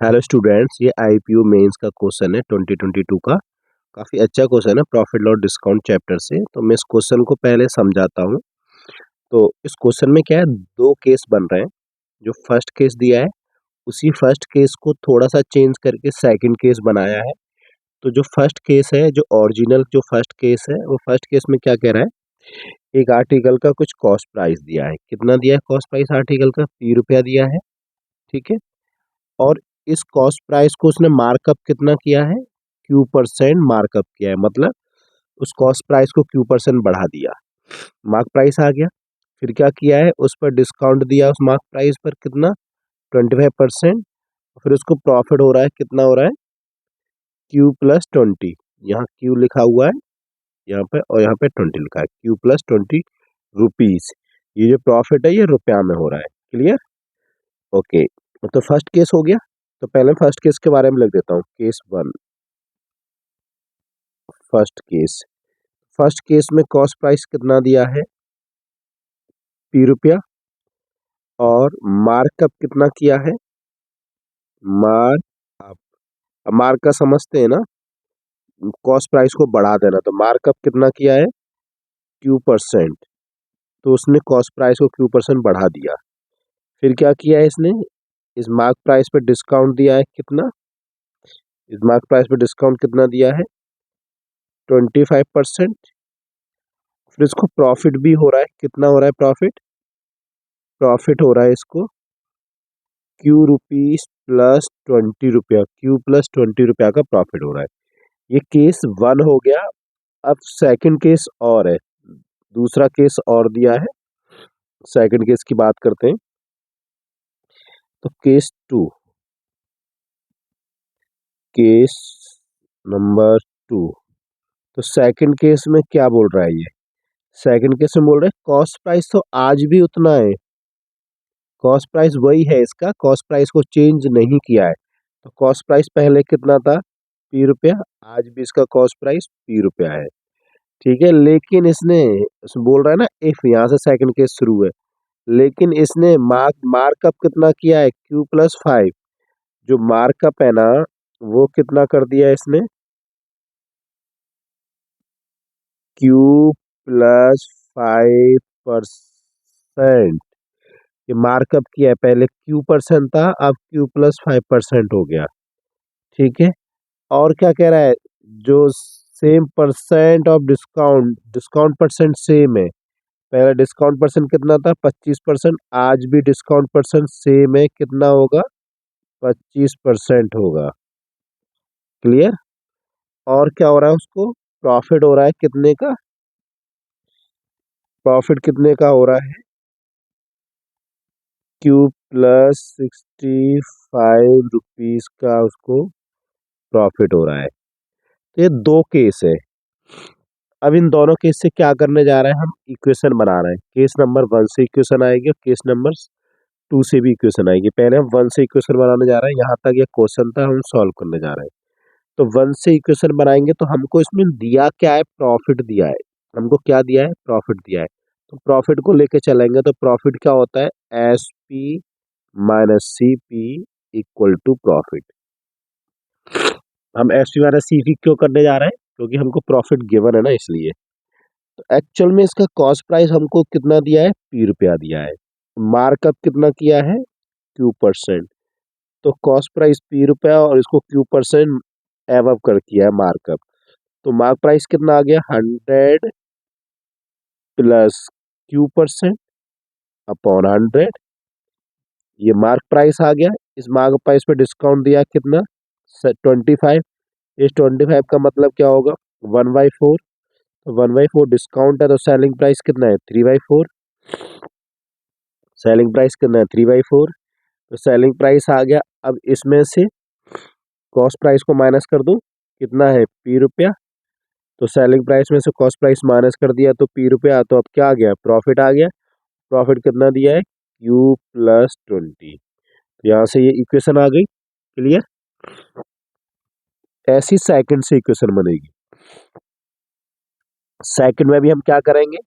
Hello students, ये IPO mains का question है 2022 का। काफी अच्छा क्वेश्चन है प्रॉफिट लॉस डिस्काउंट चैप्टर से। तो मैं इस क्वेश्चन को पहले समझाता हूँ। तो इस क्वेश्चन में क्या है, दो केस बन रहे हैं। जो फर्स्ट केस दिया है उसी फर्स्ट केस को थोड़ा सा चेंज करके सेकंड केस बनाया है। तो जो फर्स्ट केस है, जो ओरिजिनल जो फर्स्ट केस है, वो फर्स्ट केस में क्या कह रहा है, एक आर्टिकल का कुछ कॉस्ट प्राइस दिया है। कितना दिया है कॉस्ट प्राइस आर्टिकल का? ₹P दिया है। ठीक है। और इस कॉस्ट प्राइस को उसने मार्कअप कितना किया है? Q% मार्कअप किया है। मतलब उस कॉस्ट प्राइस को Q% बढ़ा दिया। मार्क प्राइस आ गया। फिर क्या किया है, उस पर डिस्काउंट दिया उस मार्क प्राइस पर। कितना? 25%। फिर उसको प्रॉफिट हो रहा है, कितना हो रहा है? Q+20। यहाँ Q लिखा हुआ है यहाँ पे, और यहाँ पे 20 लिखा है। Q+20 rupees. ये जो प्रॉफिट है ये रुपया में हो रहा है। क्लियर? ओके। तो फर्स्ट केस हो गया। तो पहले फर्स्ट केस के बारे में लिख देता हूँ। Case 1, first case. First case में कॉस्ट प्राइस कितना दिया है? ₹P। और मार्कअप कितना किया है? मार्कअप। अब मार्क का समझते हैं ना, कॉस्ट प्राइस को बढ़ा देना। तो मार्कअप कितना किया है? Q%। तो उसने कॉस्ट प्राइस को Q% बढ़ा दिया। फिर क्या किया है इसने, इस मार्क प्राइस पे डिस्काउंट दिया है। कितना? इस मार्क प्राइस पे डिस्काउंट कितना दिया है? 25%। फिर इसको प्रॉफिट भी हो रहा है। कितना हो रहा है प्रॉफिट? प्रॉफिट हो रहा है इसको Q+20 रुपया। Q+20 रुपया का प्रॉफिट हो रहा है। ये केस 1 हो गया। अब सेकंड केस और है, दूसरा केस और दिया है। सेकंड केस की बात करते हैं। तो केस 2, केस नंबर 2। तो सेकंड केस में क्या बोल रहा है ये? सेकंड केस में बोल रहा है कॉस्ट प्राइस तो आज भी उतना है। कॉस्ट प्राइस वही है इसका, कॉस्ट प्राइस को चेंज नहीं किया है। तो कॉस्ट प्राइस पहले कितना था? ₹P। आज भी इसका कॉस्ट प्राइस ₹P है। ठीक है। लेकिन इसने बोल रहा है ना, इफ, यहाँ से सेकंड केस शुरू है। लेकिन इसने मार्कअप कितना किया है? Q+5। जो मार्कअप है ना, वो कितना कर दिया है इसने? Q+5%। ये मार्कअप किया है। पहले Q% था, अब Q+5% हो गया। ठीक है। और क्या कह रहा है, जो same percent of discount, discount percent same है। पहला डिस्काउंट परसेंट कितना था? 25%। आज भी डिस्काउंट परसेंट सेम है। कितना होगा? 25% होगा। क्लियर? और क्या हो रहा है, उसको प्रॉफिट हो रहा है कितने का? प्रॉफिट कितने का हो रहा है? Q+65 रुपीज का उसको प्रॉफिट हो रहा है। तो ये दो केस है। अब इन दोनों केस से क्या करने जा रहे हैं, हम इक्वेशन बना रहे हैं। केस नंबर 1 से इक्वेशन आएगी और केस नंबर 2 से भी इक्वेशन आएगी। पहले हम 1 से इक्वेशन बनाने जा रहे हैं। यहाँ तक ये क्वेश्चन था, हम सॉल्व करने जा रहे हैं। तो 1 से इक्वेशन बनाएंगे तो हमको इसमें दिया क्या है? प्रॉफिट दिया है। हमको क्या दिया है? प्रॉफिट दिया है। तो प्रॉफिट को लेके चलेंगे। तो प्रॉफिट क्या होता है? SP-CP equal to profit. हम SP-CP क्यों करने जा रहे हैं? क्योंकि हमको प्रॉफिट गिवन है ना, इसलिए। तो एक्चुअल में इसका कॉस्ट प्राइस हमको कितना दिया है? ₹P दिया है। मार्कअप कितना किया है? Q%। तो कॉस्ट प्राइस ₹P और इसको Q% एवब कर किया है मार्कअप। तो मार्क प्राइस कितना आ गया? 100 प्लस Q% अपॉन 100। ये मार्क प्राइस आ गया। इस मार्क प्राइस पे डिस्काउंट दिया कितना? 25। इस 25 का मतलब क्या होगा? 1/4। तो 1/4 डिस्काउंट है, तो सेलिंग प्राइस कितना है? 3/4। सेलिंग प्राइस कितना है? 3/4। तो सेलिंग प्राइस आ गया। अब इसमें से कॉस्ट प्राइस को माइनस कर दूं, कितना है? ₹P। तो सेलिंग प्राइस में से कॉस्ट प्राइस माइनस कर दिया तो ₹P। तो अब क्या आ गया? प्रॉफिट आ गया। प्रॉफिट कितना दिया है? Q+20। तो यहाँ से ये इक्वेशन आ गई। क्लियर? ऐसी सेकंड से इक्वेशन बनेगी। सेकंड में भी हम क्या करेंगे?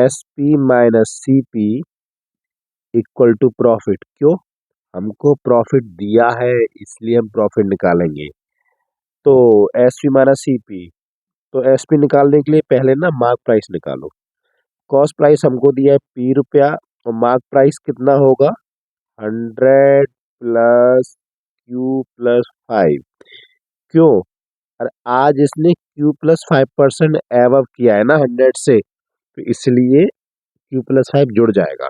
SP-CP equal to profit. क्यों? हमको प्रॉफिट दिया है इसलिए हम प्रॉफिट निकालेंगे। तो S P minus C P. तो एस पी निकालने के लिए पहले ना मार्क प्राइस निकालो। कॉस्ट प्राइस हमको दिया है पी रुपया और मार्क प्राइस कितना होगा 100 प्लस क्यू प्लस 5। क्यों? और आज इसने Q+5% एवव किया है ना 100 से, तो इसलिए Q+5 जुड़ जाएगा।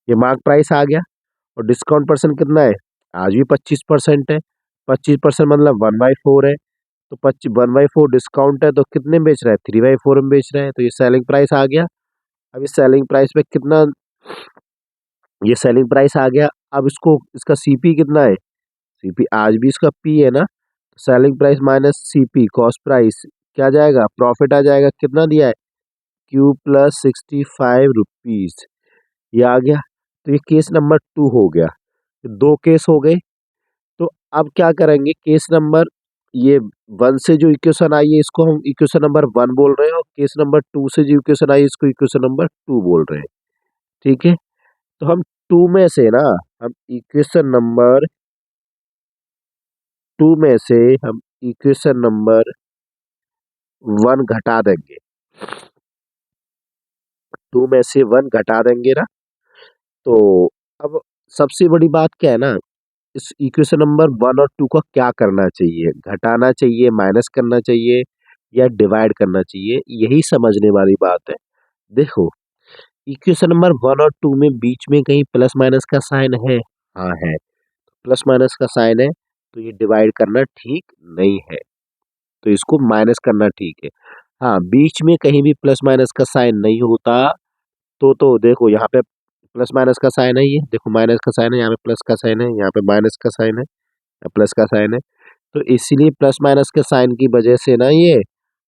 ये मार्क प्राइस आ गया। और डिस्काउंट परसेंट कितना है? आज भी 25% है। 25% मतलब 1/4 है। तो 1/4 डिस्काउंट है तो कितने में बेच रहा है? 3/4 में बेच रहा है, तो ये सेलिंग प्राइस आ गया। अब इस सेलिंग प्राइस पे कितना, ये सेलिंग प्राइस आ गया। अब इसको इसका सीपी कितना है? सीपी आज भी इसका पी है ना, selling price minus CP cost price क्या आ जाएगा? प्रॉफिट आ जाएगा। कितना दिया है? Q+65 rupees. ये आ गया। तो ये केस नंबर 2 हो गया। दो केस हो गए। तो अब क्या करेंगे? केस नंबर ये 1 से जो इक्वेशन आई है इसको हम इक्वेशन नंबर 1 बोल रहे हैं, और केस नंबर 2 से जो इक्वेशन आई है इसको इक्वेशन नंबर 2 बोल रहे हैं। ठीक है। तो हम 2 में से ना, हम इक्वेशन नंबर 2 में से हम इक्वेशन नंबर 1 घटा देंगे। 2 में से 1 घटा देंगे ना। तो अब सबसे बड़ी बात क्या है ना, इस इक्वेशन नंबर 1 और 2 का क्या करना चाहिए? घटाना चाहिए, माइनस करना चाहिए, या डिवाइड करना चाहिए? यही समझने वाली बात है। देखो, इक्वेशन नंबर 1 और 2 में बीच में कहीं प्लस माइनस का साइन है? हाँ है। प्लस माइनस का साइन है तो ये डिवाइड करना ठीक नहीं है, तो इसको माइनस करना ठीक है। हाँ, बीच में कहीं भी प्लस माइनस का साइन नहीं होता तो देखो यहाँ पे प्लस माइनस का साइन है, ये देखो माइनस का साइन है, यहाँ पे प्लस का साइन है, यहाँ पे माइनस का साइन है, यहाँ प्लस का साइन है। तो इसीलिए प्लस माइनस के साइन की वजह से ना ये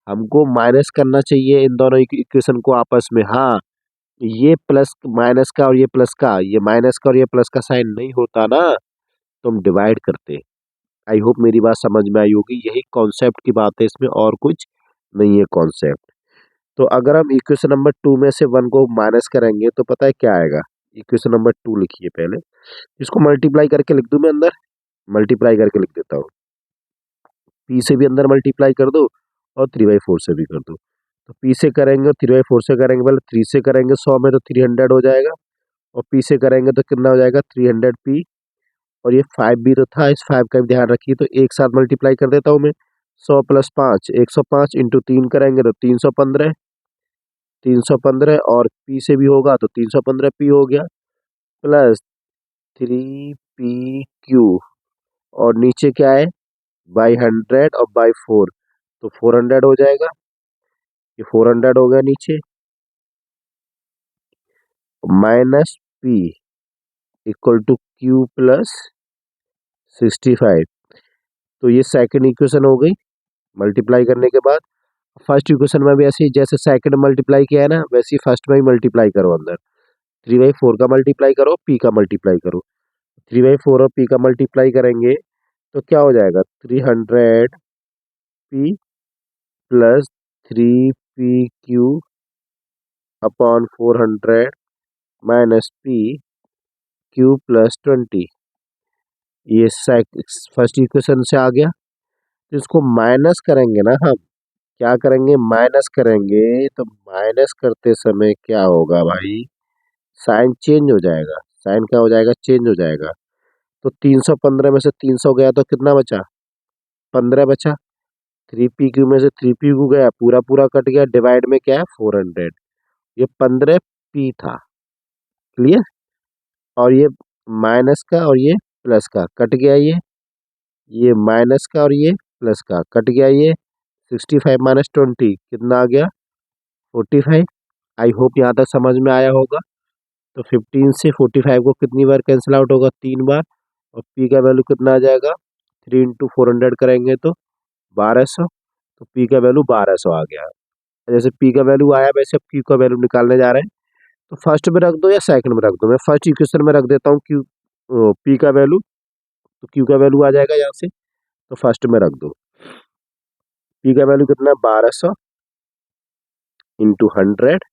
हमको माइनस करना चाहिए इन दोनों इक्वेशन को आपस में। हाँ, ये प्लस माइनस का और ये प्लस का, ये माइनस का और ये प्लस का साइन नहीं होता ना, तो हम डिवाइड करते। आई होप मेरी बात समझ में आई होगी। यही कॉन्सेप्ट की बात है इसमें, और कुछ नहीं है कॉन्सेप्ट। तो अगर हम इक्वेशन नंबर 2 में से 1 को माइनस करेंगे तो पता है क्या आएगा? इक्वेशन नंबर 2 लिखिए पहले, इसको मल्टीप्लाई करके लिख दूं मैं अंदर, मल्टीप्लाई करके लिख देता हूँ। पी से भी अंदर मल्टीप्लाई कर दो और 3/4 से भी कर दो। तो पी से करेंगे और 3/4 से करेंगे, पहले 3 से करेंगे 100 में तो 300 हो जाएगा, और पी से करेंगे तो कितना हो जाएगा? 300 पी। और ये 5 भी तो था, इस 5 का भी ध्यान रखिए। तो एक साथ मल्टीप्लाई कर देता हूँ मैं। 100 + 5 105 इंटू 3 करेंगे तो 315, 315, और पी से भी होगा तो 315 पी हो गया, प्लस 3 PQ। और नीचे क्या है? बाई 100 और बाई 4, तो 400 हो जाएगा। ये 400 हो गया नीचे, minus P equal to Q+65। तो ये सेकंड इक्वेशन हो गई मल्टीप्लाई करने के बाद। फर्स्ट इक्वेशन में भी ऐसे ही, जैसे सेकंड मल्टीप्लाई किया है ना, वैसे ही फर्स्ट में भी मल्टीप्लाई करो अंदर। 3/4 का मल्टीप्लाई करो, पी का मल्टीप्लाई करो। 3/4 और पी का मल्टीप्लाई करेंगे तो क्या हो जाएगा? 300 P plus 3 PQ upon 400 minus PQ+20। ये फर्स्ट इक्वेशन से आ गया। तो इसको माइनस करेंगे ना हम, क्या करेंगे? माइनस करेंगे। तो माइनस करते समय क्या होगा भाई? साइन चेंज हो जाएगा। साइन क्या हो जाएगा? चेंज हो जाएगा। तो 315 में से 300 गया तो कितना बचा? 15 बचा। 3 PQ में से 3 PQ गया, पूरा पूरा कट गया, डिवाइड में क्या है? 400। ये 15 P था। क्लियर? और ये माइनस का और ये प्लस का कट गया, ये माइनस का और ये प्लस का कट गया। ये 65 माइनस 20 कितना आ गया? 45। आई होप यहाँ तक समझ में आया होगा। तो 15 से 45 को कितनी बार कैंसिल आउट होगा? 3 बार। और पी का वैल्यू कितना आ जाएगा? 3 इंटू 400 करेंगे तो 1200। तो पी का वैल्यू 1200 आ गया। जैसे पी का वैल्यू आया वैसे अब क्यू का वैल्यू निकालने जा रहे हैं। तो फर्स्ट में रख दो या सेकंड में रख दो? मैं फर्स्ट इक्वेशन में रख देता हूँ क्यू, पी का वैल्यू। तो क्यू का वैल्यू आ जाएगा यहाँ से, तो फर्स्ट में रख दो। पी का वैल्यू कितना? 1200 into 100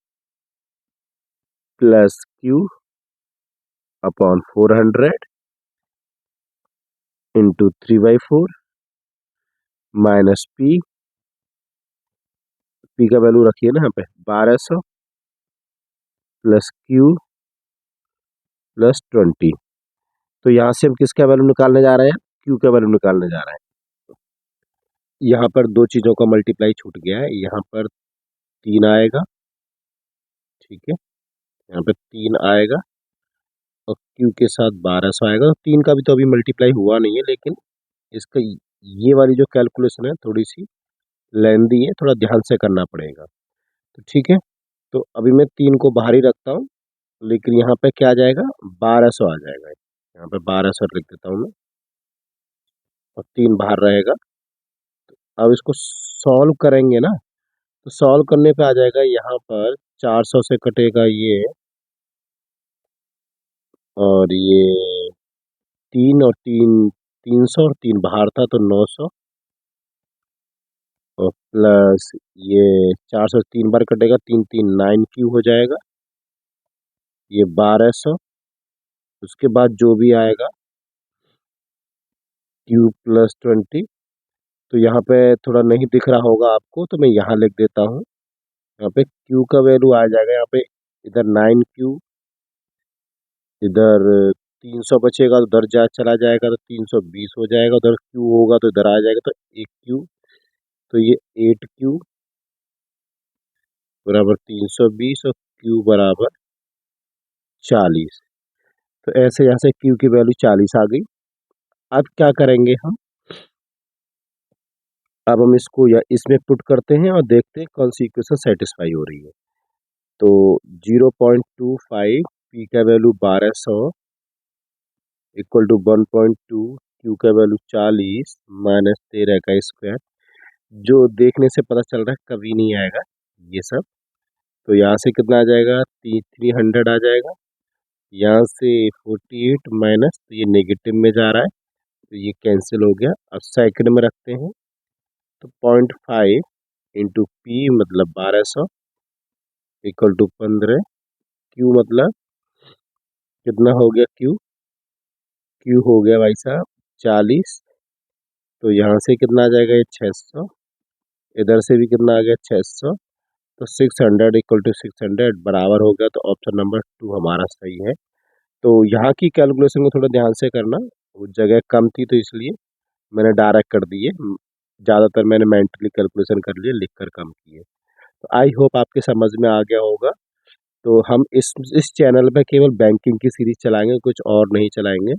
plus Q upon 400 into 3/4 minus P का वैल्यू रखिए ना यहाँ पे 1200 प्लस क्यू प्लस 20। तो यहाँ से हम किसका वैल्यू निकालने जा रहे हैं? क्यू का वैल्यू निकालने जा रहे हैं। यहाँ पर दो चीजों का मल्टीप्लाई छूट गया है, यहाँ पर 3 आएगा, ठीक है, यहाँ पे 3 आएगा और क्यू के साथ 1200 आएगा। तो 3 का भी तो अभी मल्टीप्लाई हुआ नहीं है, लेकिन इसका ये वाली जो कैलकुलेशन है थोड़ी सी लेंदी है, थोड़ा ध्यान से करना पड़ेगा। तो ठीक है, तो अभी मैं 3 को बाहर ही रखता हूँ, लेकिन यहाँ पे क्या आ जाएगा? 1200 आ जाएगा। यहाँ पे 1200 लिख देता हूँ मैं और 3 बाहर रहेगा। अब इसको सॉल्व करेंगे ना, तो सॉल्व करने पे आ जाएगा यहाँ पर 400 से कटेगा ये, और ये 3 और 3 300 और 3 बाहर था तो 900 और प्लस ये 400 3 बार कटेगा, 3 3 9 क्यू हो जाएगा, ये 1200। उसके बाद जो भी आएगा क्यू प्लस 20। तो यहाँ पे थोड़ा नहीं दिख रहा होगा आपको, तो मैं यहाँ लिख देता हूँ। यहाँ पे क्यू का वैल्यू आ जाएगा, यहाँ पे इधर 9 क्यू, इधर 300 बचेगा तो उधर चला जाएगा तो 320 हो जाएगा, उधर क्यू होगा तो इधर आ जाएगा तो 1 क्यू, तो ये 8 क्यू बराबर 320 और क्यू बराबर 40। तो ऐसे यहाँ से क्यू की वैल्यू 40 आ गई। अब क्या करेंगे हम? अब हम इसको या इसमें पुट करते हैं और देखते हैं कौन सी इक्वेशन सेटिस्फाई हो रही है। तो 0.25 पी का वैल्यू 1200 इक्वल टू 1.2 क्यू का वैल्यू 40 माइनस 13 का स्क्वायर, जो देखने से पता चल रहा है कभी नहीं आएगा ये सब। तो यहाँ से कितना आ जाएगा? 300 आ जाएगा। यहाँ से 48 माइनस, तो ये नेगेटिव में जा रहा है तो ये कैंसिल हो गया। अब सेकंड में रखते हैं, तो 0.5 इंटू पी मतलब 1200 इक्वल टू 15, क्यू मतलब कितना हो गया? क्यू हो गया भाई साहब 40। तो यहाँ से कितना आ जाएगा? ये 600, इधर से भी कितना आ गया? 600। तो 600 इक्वल टू 600 बराबर हो गया, तो ऑप्शन नंबर 2 हमारा सही है। तो यहाँ की कैलकुलेशन को थोड़ा ध्यान से करना, वो जगह कम थी तो इसलिए मैंने डायरेक्ट कर दिए, ज़्यादातर मैंने मेंटली कैलकुलेशन कर लिए, लिख कर कम किए। तो आई होप आपके समझ में आ गया होगा। तो हम इस चैनल पे केवल बैंकिंग की सीरीज चलाएंगे, कुछ और नहीं चलाएंगे।